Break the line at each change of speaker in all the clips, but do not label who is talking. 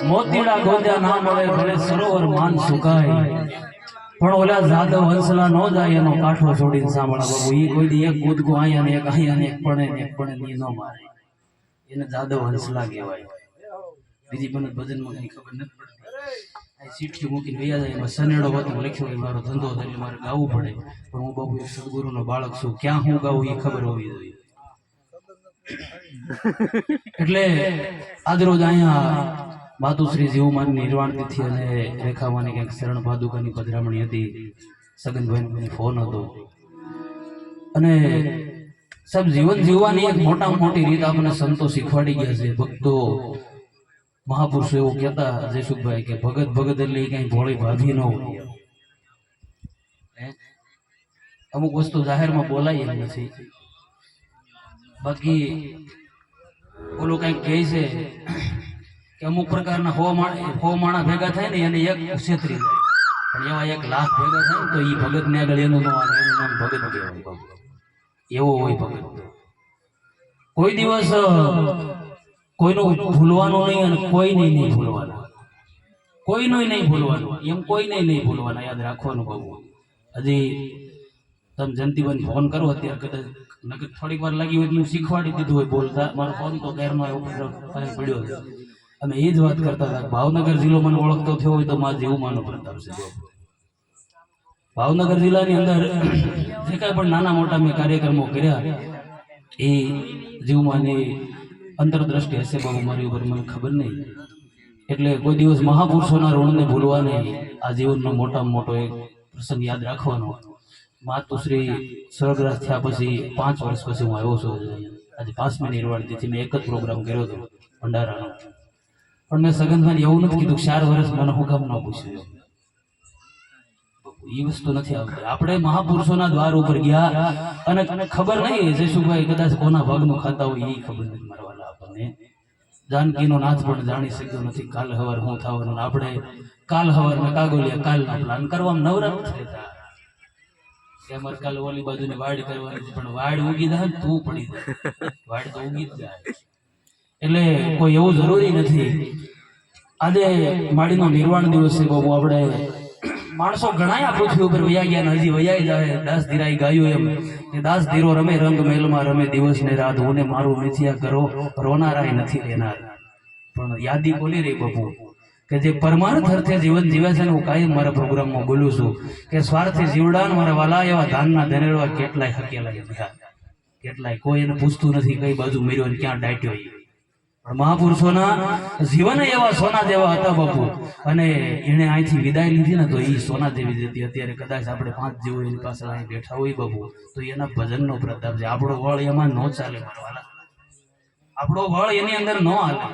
મોતીડા ગોદ્યા ના મળે ભલે સરોવર માન સુકાય, પણ ઓલા જાદવ હંસલા નો જાય એનો કાંઠો છોડીને સાંભળા બાબુ. ઈ કોઈ દી એક કૂદકો અહીંયા ને એક અહીંયા ને એક પડે ની નો મારે, એને જાદવ હંસલા કહેવાય. બીજી મને ભજનમાં કઈ ખબર નથી પડતી. સીટકી મૂકીને વૈયા જાય, એમાં સનેડો હોતો લખ્યો હોય મારો ધંધો હતો એટલે મારે ગાવું પડે, પણ હું બાબુ એક સદગુરુનો બાળક છું, ક્યાં હું ગાવું એ ખબર હોવી જોઈએ. એટલે આજરોજ અહીંયા માતુશ્રી જીવમાન નિર્વાણ તિથિ અને રેખાવાની ક્યાંક શરણ પાદુકાની પધરામણી હતી. સગનભાઈ ફોન હતો અને સબ જીવન જીવવાની એક મોટામાં મોટી રીત આપણને સંતો શીખવાડી ગયા છે. ભક્તો મહાપુરુષો એવું કહેતા જયસુખભાઈ કે ભગત ભગત એટલે કઈ ભોળી ભાભી ન હોય. અમુક વસ્તુ જાહેરમાં બોલાય એમ નથી. બાકી ઓલું કઈક કહે છે કે અમુક પ્રકારના હો માણા ભેગા થાય ને એને એક છેતરી જાય, પણ એવા 1 લાખ ભેગા થાય ને તો એ ભગત ને આગળ એનું નામ ભગત કહેવાય. એવો હોય ભગત. કોઈ દિવસ કોઈનું ભૂલવાનું નહીં અને કોઈને નહીં ભૂલવાનું, કોઈનું નહીં ભૂલવાનું, એમ કોઈને નહીં ભૂલવાના, યાદ રાખવાનું. બહુ હજી તમે જયંતિભાઈ ફોન કરો અત્યારે કદાચ નકર થોડીક વાર લાગી હોય હું શીખવાડી દીધું હોય બોલતા. મારો ફોન તો ઘેરનો પડ્યો છે. અમે એ જ વાત કરતા હતા. ભાવનગર જિલ્લો મને ઓળખતો થયો હોય તો મારા જીવમાનો પ્રતાપ છે. ભાવનગર જિલ્લાની અંદર જે કાંઈ પણ નાના મોટા મેં કાર્યક્રમો કર્યા એ જીવમાની અંતરદ્રષ્ટિ હશે બાબુ મારી ઉપર, મને ખબર નહીં. એટલે કોઈ દિવસ મહાપુરુષોના ઋણને ભૂલવા નહીં. આ જીવનનો મોટામાં મોટો એક પ્રસંગ યાદ રાખવાનો. માતુશ્રી સ્વર્ગરાજ થયા પછી 5 વર્ષ પછી હું આવ્યો છું. આજે 5મી નિર્વાણ તિથિ મેં એક જ પ્રોગ્રામ કર્યો હતો ભંડારાનો, પણ મેં સગનભાઈ એવું નથી કીધું 4 વર્ષ મને હું કામ ન પૂછ્યું. એ વસ્તુ નથી આવતી. આપણે મહાપુરુષોના દ્વાર ઉપર ગયા અને ખબર નહીં જયસુખભાઈ કદાચ કોના ભાગનું ખાતા હોય એ ખબર નથી મારવાના આપણને. જાનકીનો નાથ પણ જાણી શક્યો નથી કાલ હવાર હું થવાનું. આપણે કાલ હવાર ને કાગોલિયા કાલના પ્લાન કરવામાં નવરા નથી થતા. અમારે કાલે ઓલી બાજુને વાડ કરવાની, પણ વાડ ઉગી જાય ને તું પડી જાય, વાડ તો ઉગી જ જાય. એટલે કોઈ એવું જરૂરી નથી. આજે માડીનો નિર્વાણ દિવસ છે બાબુ. આપણે માણસો ઘણા પૃથ્વી ઉપર વયા ગયા ને હજી વયા જાય. દાસ ધીરાઈ ગાયું એમ કે દાસ ધીરો રમે રંગ મેલમાં રમે દિવસ ને રાત, હું ને મારું મિથ્યા કરો રોનારાય નથી લેનાર. પણ યાદી બોલી રહી બાપુ કે જે પરમાર્થ અર્થે જીવન જીવે છે ને, હું કાયમ મારા પ્રોગ્રામમાં બોલું છું કે સ્વાર્થી જીવડાન મારા વાલા એવા ધાનના ધનેરવા કેટલાય હકેલા ગયા, કેટલાય. કોઈ એને પૂછતું નથી કઈ બાજુ મર્યો ને ક્યાં દાટ્યો. પણ મહાપુરુષોના જીવન એવા સોના જેવા હતા બાપુ. અને એને અહીંથી વિદાય લીધી ને તો એ સોના જેવી જતી. અત્યારે કદાચ આપણે 5 જેવો એની પાસે અહીં બેઠા હોય બાપુ તો એના ભજનનો પ્રતાપ છે. આપણો વળ એમાં ન ચાલે મારવાલા, આપણો વળ એની અંદર ન હાલે.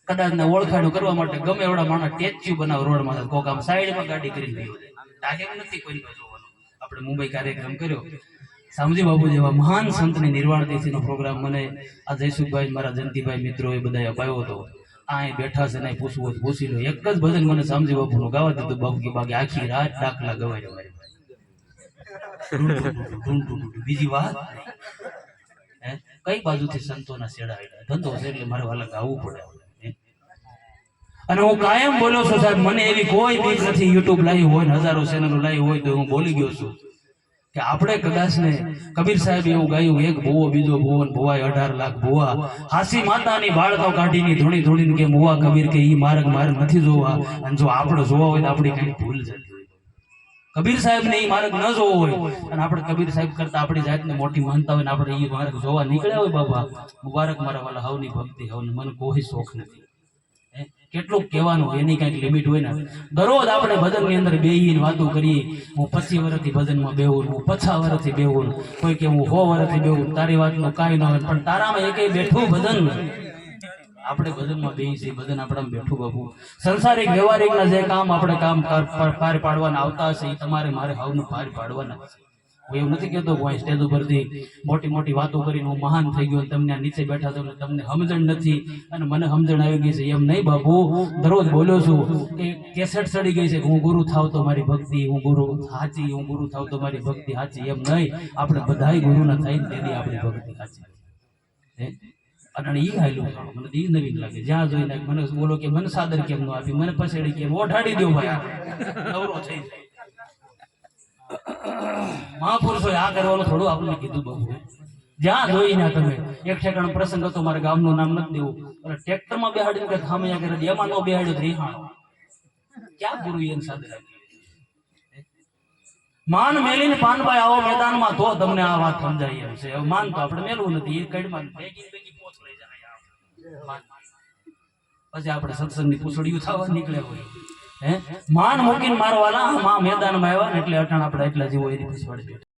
કદાચ ને ઓળખાણું કરવા માટે ગમે એવડા માણસ ટેચ્યુ બનાવ રોડમાં, કોક આમ સાઈડમાં ગાડી કરીને ગયો ટાઈમ નથી કોઈ જોવાનું. આપણે મુંબઈ કાર્યક્રમ કર્યો, સામજી બાપુ જેવા મહાન સંતની નિર્વાણ તિથિનો પ્રોગ્રામ મને આ જયસુખભાઈ મારા જયંતિભાઈ મિત્રો એ બધા અપાયો હતો. આ બેઠા છે ને પૂછવું હોય પૂછી લો. એક જ ભજન મને સામજી બાપુનું ગાવા દીધું બાપુ કે બાકી આખી રાત દાખલા ગવાય મારી બીજી વાત કઈ બાજુથી સંતોના શેડા ધંધો છે એટલે મારે વાલા ગાવું પડે. અને હું કાયમ બોલ્યો છું સાહેબ, મને એવી કોઈ બીક નથી. યુટ્યુબ લાઈવ હોય ને 1000 ચેનલો લાઈવ હોય તો હું બોલી ગયો છું કે આપણે કદાચ ને કબીર સાહેબ એવું ગાયું, એક ભૂવો બીજો ભૂવો ને ભૂવાય 18 લાખ ભૂવા, હાસી માતાની બાળકો કાઢીની ધૂણી ધૂણીને કે મુવા કબીર કે ઈ માર્ગ નથી જોવા. અને જો આપણે જોવા હોય તો આપણી કઈ ભૂલ જતી હોય. કબીર સાહેબ ને ઈ માર્ગ ન જોવો હોય અને આપણે કબીર સાહેબ કરતા આપણી જાતને મોટી માનતા હોય ને આપણે ઈ માર્ગ જોવા નીકળ્યા હોય બાબા, મુબારક મારા વાલા. હવની ભક્તિ હવની મને કોઈ શોખ નથી. કેટલું કહેવાનું એની કઈક લિમિટ હોય ને. દરરોજ આપણે ભજનની અંદર બેહીને વાતો કરીએ. હું 25 વર્ષથી ભજનમાં બેહું, હું 50 વર્ષથી બેહું, કોઈ કે હું 100 વર્ષથી બેહું. તારી વાતનું કાંઈ ન હોય, પણ તારામાં એકેય બેઠું ભજન આપણે ભજનમાં બેહી છીએ. ભજન આપણામાં બેઠું બાપુ. સંસારિક વ્યવહારિકના જે કામ આપણે કામ પાર પાડવાના આવતા હશે એ તમારે મારે હવનું પાર પાડવાના છે. હું એવું નથી કહેતો હું સ્ટેજ ઉપરથી મોટી મોટી વાતો કરીને હું મહાન થઈ ગયો, તમને નીચે બેઠા છો તમને સમજણ નથી અને મને સમજણ આવી ગઈ છે એમ નહીં બાપુ. દરરોજ બોલ્યો છું કે કેસેટ ચડી ગઈ છે કે હું ગુરુ થાવ તો મારી ભક્તિ, હું ગુરુ સાચી, હું ગુરુ થાવ તો મારી ભક્તિ સાચી. એમ નહીં, આપણે બધાય ગુરુના થઈને તેથી આપણી ભક્તિ સાચી. અને ઈ હાલ્યું ગાણું. મને તો ઈ નવીન લાગે. જ્યાં જોઈને મને બોલો કે મને સાદર કેમ ન આપી, મને પછેડી કેમ ઓઢાડી દો ભાઈ, નવરો થઈ જાય. મહાપુરુષોએ આ કરવાનું થોડું આપણને કીધું બહુ. જ્યાં જોઈને તમે એક ઠેકાણ પ્રસંગ હતો, મારે ગામનું નામ નથી દેવું, અને ટ્રેક્ટરમાં બેહાડીને કે ખામૈયા કરે, એમાં નો બેહાડ્યો રીહાણો. ક્યાં ગુરુ એને સાદર આપી? માન મેલીને પાનભાઈ આવો મેદાનમાં તો તમને આ વાત સમજાય એમ છે. માન તો આપણે મેલવું નથી, એ કઈડમાં ભેગી પોચ લઈ જાય. પછી આપણે સત્સંગની પૂછડીયું થવા નીકળે હોય. હે માન મૂકીને મારવાના માં મેદાનમાં આવ્યા ને એટલે અટાણ આપણે એટલા જેવો એની પૂછવાડી.